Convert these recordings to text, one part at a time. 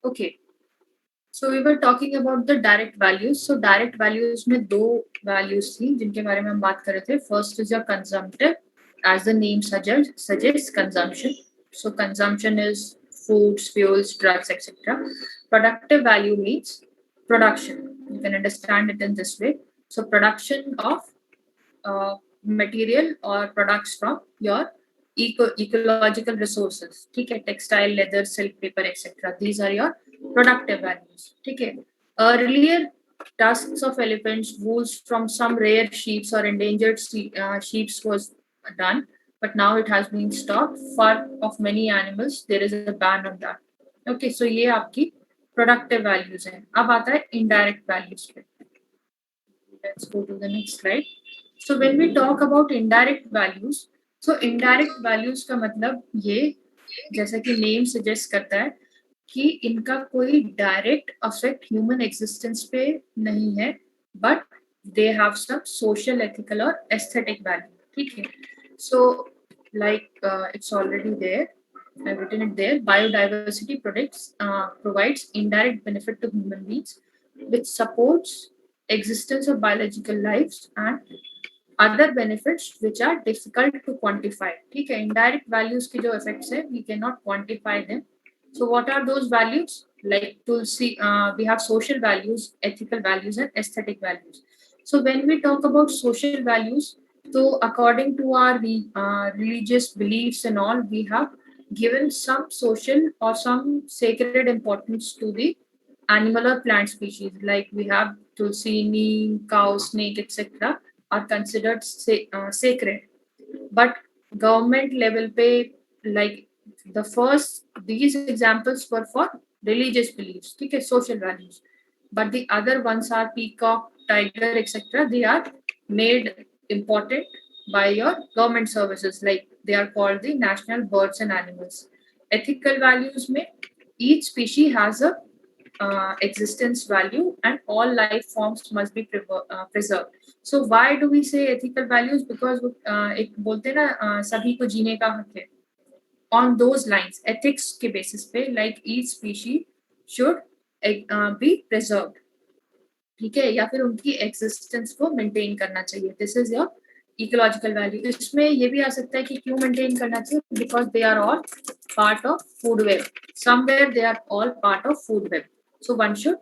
Okay. So we were talking about the direct values. So direct values में दो values थी जिनके बारे में हम बात कर रहे थे. First is your consumptive, as the name suggests consumption. So consumption is foods, fuels, drugs, etc. Productive value means production. You can understand it in this way. So production of material or products from your ecological resources. ठीक है, textile, leather, silk, paper, etc. These are your productive values. ठीक है. Earlier, tusks of elephants, wools from some rare sheep or endangered sheep was done, but now it has been stopped. For of many animals, there is a ban on that. Okay, so ये आपकी productive values हैं. अब आता है indirect values पे. Let's go to the next slide. So when we talk about indirect values, so indirect values का मतलब ये, जैसा कि नेम सजेस्ट करता है कि इनका कोई डायरेक्ट अफेक्ट ह्यूमन एग्जिस्टेंस पे नहीं है, but they have some social, ethical और एस्थेटिक वैल्यू. ठीक है. So like it's already there. I've written it there. Biodiversity provides indirect benefit to human beings, which supports existence of biological lives and other benefits which are difficult to quantify. ठीक है. Indirect values के जो effects है, we cannot quantify them. So what are those values? Like Tulsi, we have social values, ethical values, and aesthetic values. So when we talk about social values, so according to our religious beliefs and all, we have given some social or some sacred importance to the animal or plant species. Like we have Tulsi, neem, cow, snake, etc. are considered sacred. But government level pe, like the first, these examples were for religious beliefs, okay, social values. But the other ones are peacock, tiger, etc. They are made important by your government services, like they are called the national birds and animals. Ethical values mein, each species has a existence value and all life forms must be preserved. So why do we say ethical values? Because एक बोलते ना सभी को जीने का हक है. On those lines, ethics के basis पे, like each species should be preserved. ठीक है, या फिर उनकी existence को maintain करना चाहिए. This is your ecological value. इसमें ये भी आ सकता है कि क्यों maintain करना चाहिए? Because they are all part of food web. Somewhere they are all part of food web. So one should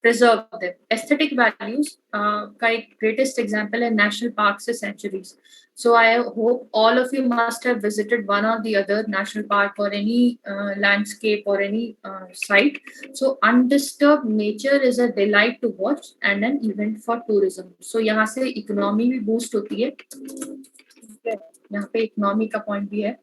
preserve them. Aesthetic values का एक greatest example है national parks and sanctuaries. So I hope all of you must have visited one or the other national park or any landscape or any site. So undisturbed nature is a delight to watch and an event for tourism. So यहाँ से economy भी boost होती है. यहाँ पे economy का point भी है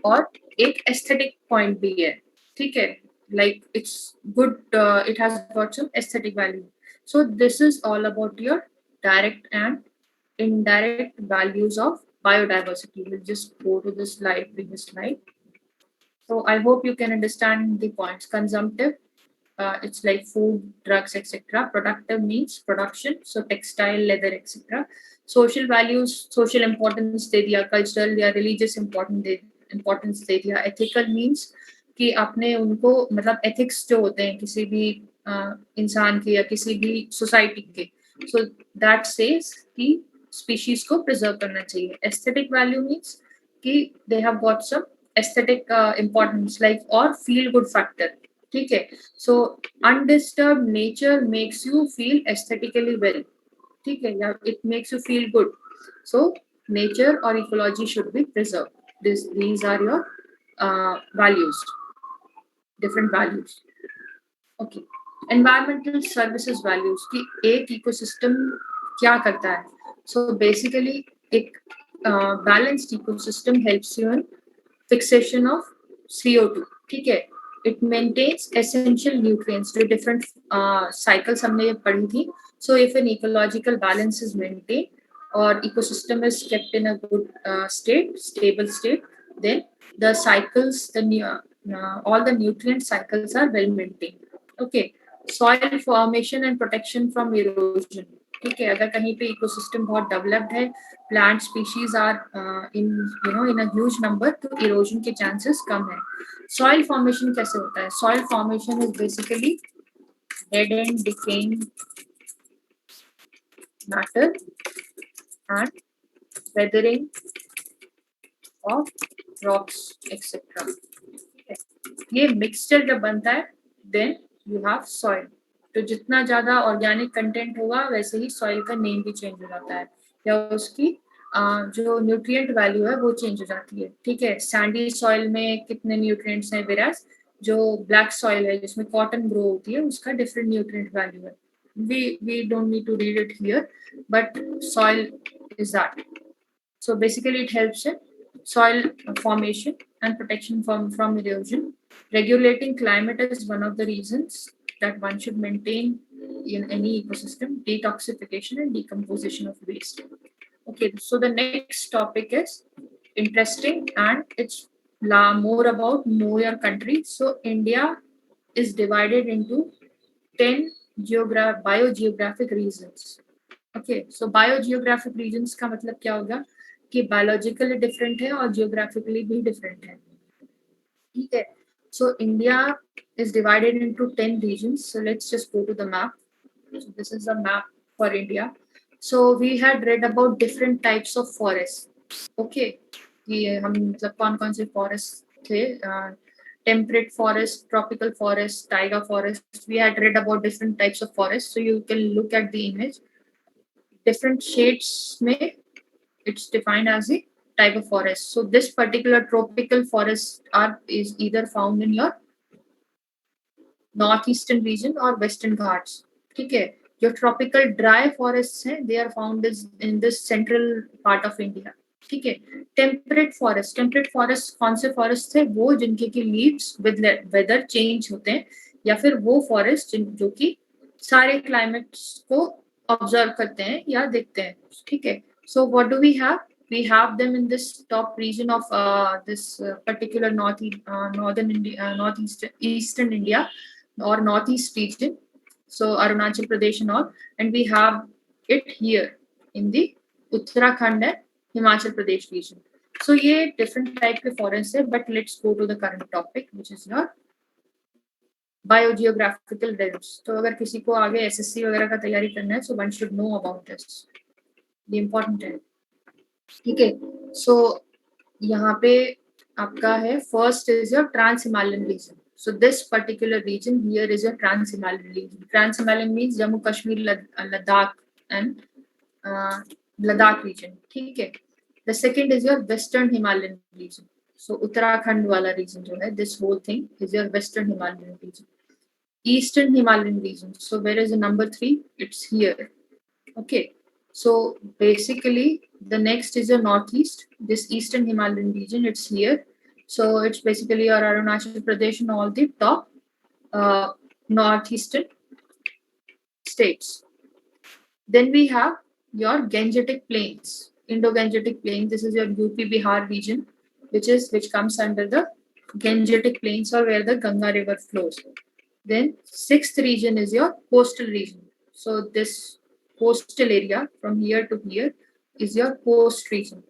और एक aesthetic point भी है. ठीक है. Like it's good, it has got some aesthetic value. So this is all about your direct and indirect values of biodiversity. We'll just go to the previous slide. So I hope you can understand the points. Consumptive, it's like food, drugs, etc. Productive means production, so textile, leather, etc. Social values, social importance दे दिया, cultural या religious importance दे दिया. Ethical means कि आपने उनको, मतलब ethics जो होते हैं किसी भी इंसान के या किसी भी society के, so that says कि species को preserve करना चाहिए. Aesthetic value means कि they have got some aesthetic importance, like or feel good factor. ठीक है. So undisturbed nature makes you feel aesthetically well. ठीक है, या it makes you feel good. So nature or ecology should be preserved. These are your values, different values. Okay. Environmental services values कि एक ecosystem क्या करता है. So basically एक balanced ecosystem helps you in fixation of CO2. ठीक है. It maintains essential nutrients. जो different cycles हमने ये पढ़ी थी. So if an ecological balance is maintained or ecosystem is kept in a good stable state, then the cycles, all the nutrient cycles are well maintained. Okay. Soil formation and protection from erosion. ठीक है, अगर कहीं पे ecosystem बहुत developed है, plant species are in a huge number, तो erosion के chances कम है। सॉइल फॉर्मेशन कैसे होता है? Soil formation is basically dead and decaying matter and weathering of rocks etc. ये मिक्सचर जब बनता है देन यू हैव सॉइल। तो जितना ज्यादा ऑर्गेनिक कंटेंट होगा वैसे ही सॉइल का नेम भी चेंज हो जाता है, या उसकी जो न्यूट्रिएंट वैल्यू है वो चेंज हो जाती है। ठीक है, सैंडी सॉइल में कितने न्यूट्रिएंट्स हैं, वेरास जो ब्लैक सॉइल है जिसमें कॉटन ग्रो होती है उसका डिफरेंट न्यूट्रिएंट वैल्यू है। we don't need to read it here, but soil is that. So basically it helps in soil formation and protection from erosion. Regulating climate is one of the reasons that one should maintain in any ecosystem detoxification and decomposition of waste. Okay, so the next topic is interesting and it's more about know your country. So India is divided into 10 biogeographic regions. Okay, so biogeographic regions का मतलब क्या होगा कि biologically different है और geographically भी different है। ठीक है, so India is divided into 10 regions. So let's just go to the map. So this is a map for India. So we had read about different types of forests. Okay, ये हम मतलब कौन कौन से forest थे, temperate forest, tropical forest, taiga forest. We had read about different types of forests. So you can look at the image. Different shades may it's defined as a type of forest. So this particular tropical forest is either found in your northeastern region or western Ghats. ठीक है, जो tropical dry forests हैं, they are found in this central part of India. ठीक है, temperate forest कौन से forest थे? वो जिनके की लीव्स विद वेदर चेंज होते हैं, या फिर वो फॉरेस्ट जो कि सारे क्लाइमेट्स को ऑब्जर्व करते हैं या देखते हैं। ठीक है, so what do we have? We have them in this top region of this particular northern India, eastern India or northeast region. So Arunachal Pradesh and all, and we have it here in the Uttarakhand and Himachal Pradesh region. So ये different type के forests है, but let's go to the current topic, which is your biogeographical realms. तो अगर किसी को आगे SSC वगैरह का तैयारी करना है, so one should know about this. ये important है। ठीक है, so यहाँ पे आपका है first is your Trans-Himalayan region. So this particular region here is your Trans-Himalayan region. Trans-Himalayan means Jammu Kashmir, Ladakh and Ladakh region. ठीक है, the second is your Western Himalayan region. So Uttarakhand वाला region जो है, this whole thing is your Western Himalayan region. Eastern Himalayan region. So where is the number 3? It's here. Okay. So basically the next is your northeast. This Eastern Himalayan region, it's here. So it's basically your Arunachal Pradesh and all the top northeastern states. Then we have your Gangetic Plains, Indo-Gangetic Plain. This is your UP Bihar region, which comes under the Gangetic Plains or where the Ganga River flows. Then sixth region is your coastal region. So this coastal area from here to here is your coast region.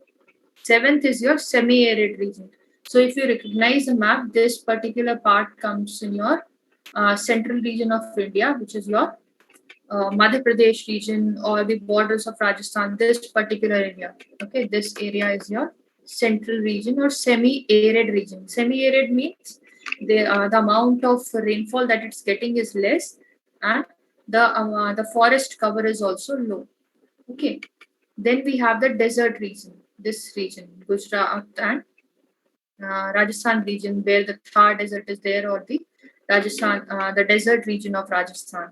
Seventh is your semi-arid region. So if you recognize the map, this particular part comes in your central region of India, which is your Madhya Pradesh region or the borders of Rajasthan, this particular area. Okay, this area is your central region or semi-arid region. Semi-arid means the amount of rainfall that it's getting is less, and the forest cover is also low. Okay, then we have the desert region. This region, Gujarat and Rajasthan region, where the Thar desert is there, or the Rajasthan, the desert region of Rajasthan.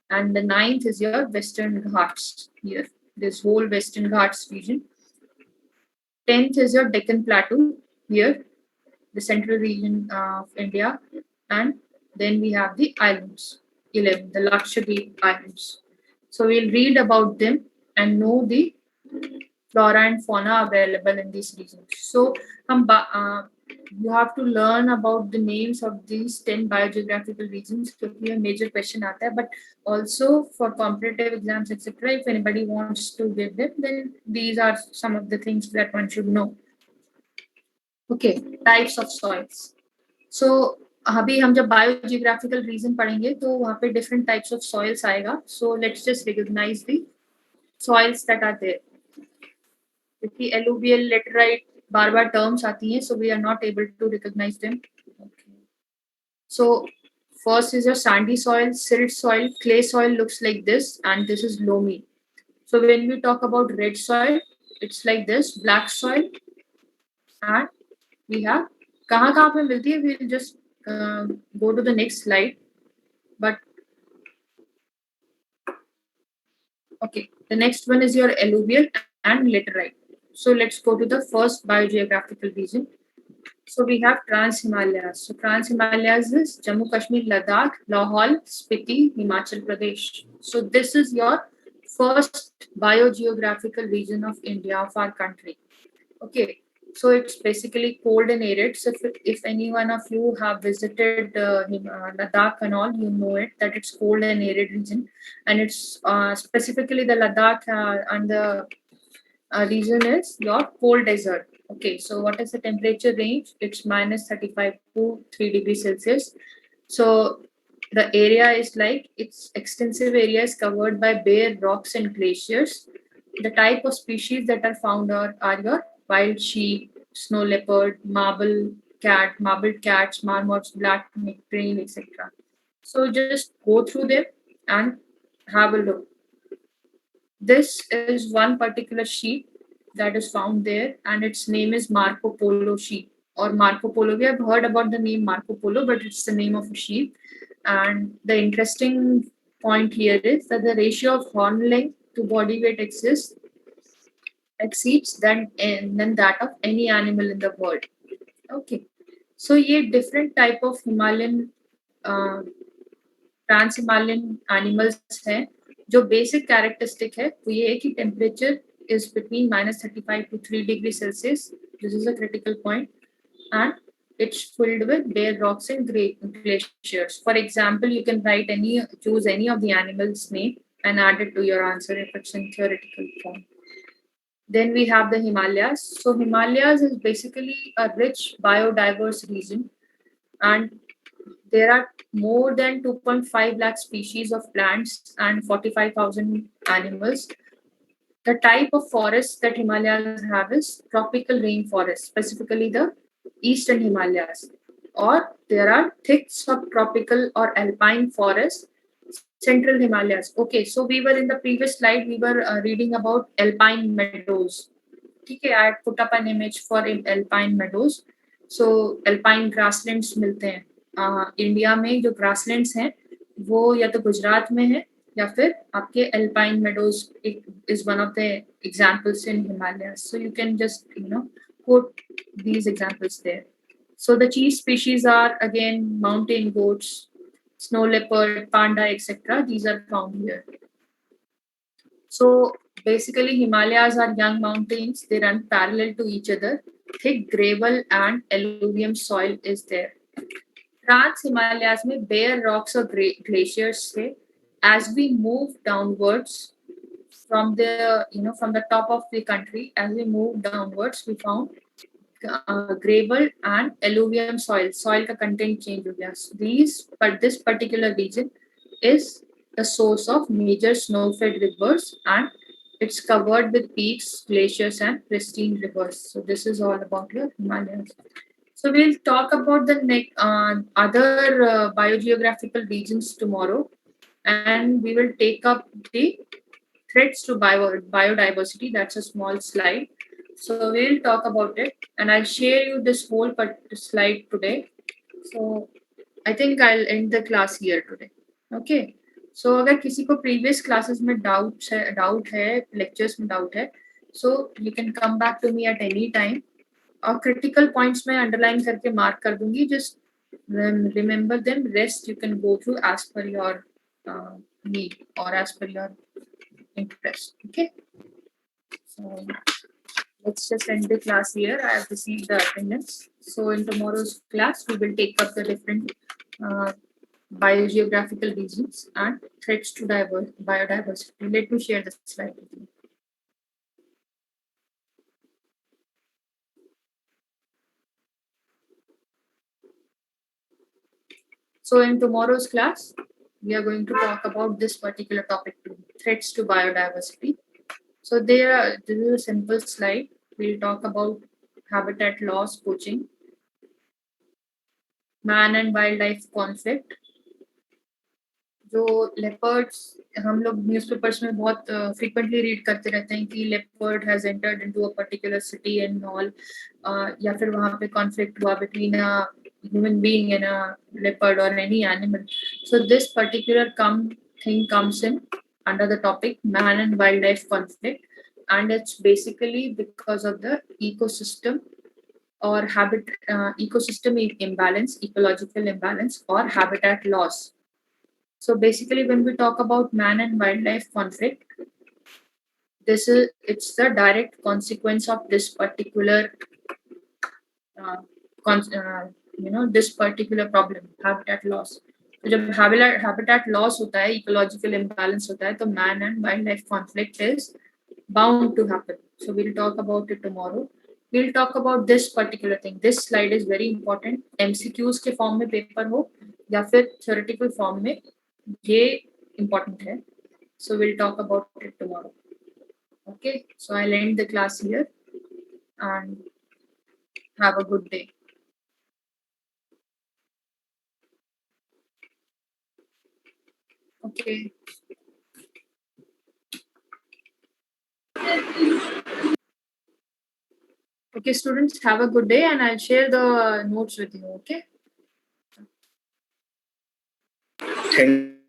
And the ninth is your Western Ghats here, this whole Western Ghats region. 10th is your Deccan Plateau here, the central region of India. And then we have the islands, 11, the Lakshadweep Islands. So we'll read about them and know the flora and fauna available in these regions. So हम you have to learn about the names of these 10 biogeographical regions क्योंकि ये major question आता है, but also for competitive exams etc. if anybody wants to give them, then these are some of the things that one should know. Okay, types of soils. So अभी हम जब biogeographical region पढ़ेंगे तो वहाँ पे different types of soils आएगा. So let's just recognize the soils that are there. क्योंकि alluvial, laterite बार बार terms आती हैं, so we are not able to recognize them. Okay. So first is your sandy soil, silt soil, clay soil looks like this, and this is loamy. So when we talk about red soil, it's like this, black soil, and we have कहाँ पे मिलती है? We'll just go to the next slide. But okay, the next one is your alluvial and laterite. So let's go to the first biogeographical region. So we have Trans Himalayas. So Trans Himalayas is Jammu Kashmir, Ladakh, Lahaul, Spiti, Himachal Pradesh. So this is your first biogeographical region of India, of our country. Okay, so it's basically cold and arid. So if any one of you have visited Ladakh and all, you know it that it's cold and arid region, and it's specifically the Ladakh and the region is your cold desert. Okay, so what is the temperature range? It's minus 35 to 3 degrees Celsius. So the area is like, its extensive area is covered by bare rocks and glaciers. The type of species that are found are your wild sheep, snow leopard, marbled cats, marmots, black crane, etc. So just go through them and have a look. This is one particular sheep that is found there, and its name is Marco Polo sheep or Marco Polo. We have heard about the name Marco Polo, but it's the name of a sheep. And the interesting point here is that the ratio of horn length to body weight exceeds than that of any animal in the world. Okay, so ये different type of Himalayan uh, trans Himalayan animals हैं. जो basic characteristic है वो ये है कि temperature is between -35 to 3 degrees Celsius. This is a critical point, and it's filled with bare rocks and glaciers. For example, you can choose any of the animals name and add it to your answer if it's in theoretical form. Then we have the Himalayas. So Himalayas is basically a rich biodiverse region, and there are more than 2.5 lakh species of plants and 45,000 animals. The type of forests that Himalayas have is tropical rainforest, specifically the eastern Himalayas. Or there are thick subtropical or alpine forests, central Himalayas. Okay, so we were in the previous slide, we were reading about alpine meadows. Okay, I had put up an image for alpine meadows. So alpine grasslands मिलते हैं. India में जो grasslands हैं वो या तो गुजरात में है या फिर आपके alpine meadows is one of the examples in Himalayas. So you can just quote these examples there. So the chief species are again mountain goats, snow leopard, panda, etc. These are found here. So basically Himalayas are young mountains. They run parallel to each other. Thick gravel and alluvium soil is there. Trans Himalayas में bare rocks और glaciers थे. As we move downwards from the top of the country, as we move downwards, we found gravel and alluvium soil. Soil का content change हो गया. But this particular region is the source of major snow-fed rivers, and it's covered with peaks, glaciers, and pristine rivers. So this is all about your Himalayas. So we'll talk about the other biogeographical regions tomorrow, and we will take up the threats to biodiversity. That's a small slide. So we'll talk about it, and I'll share you this whole slide today. So I think I'll end the class here today. Okay. So अगर किसी को previous classes में doubt है, lectures में doubt है, so you can come back to me at any time. और critical points में underline करके मार्क कर दूंगी. Just remember them. Rest you can go through as per your need और as per your interest. Okay, so let's just end the class here. I have received the attendance. So in tomorrow's class, we will take up the different biogeographical regions and threats to biodiversity. Let me share the slide with you. So in tomorrow's class, we are going to talk about this particular topic too, threats to biodiversity. So this is a simple slide. We'll talk about habitat loss, poaching, man and wildlife conflict. जो leopards हम लोग newspapers में बहुत frequently read करते रहते हैं कि leopard has entered into a particular city and all, या फिर वहाँ पे conflict हुआ between a human being and a leopard or any animal. So this particular thing comes in under the topic man and wildlife conflict, and it's basically because of the ecosystem or ecosystem imbalance, ecological imbalance, or habitat loss. So basically, when we talk about man and wildlife conflict, it's the direct consequence of this particular uh, this particular problem, habitat loss. So जब habitat loss होता है, ecological imbalance होता है, तो man and wildlife conflict is bound to happen. So we'll talk about it tomorrow. We'll talk about this particular thing. This slide is very important. MCQs के form में paper हो या फिर theoretical form में, ये important है. So we'll talk about it tomorrow. Okay, so I'll end the class here and have a good day. Okay. Okay, students, have a good day and I'll share the notes with you. Okay. Thank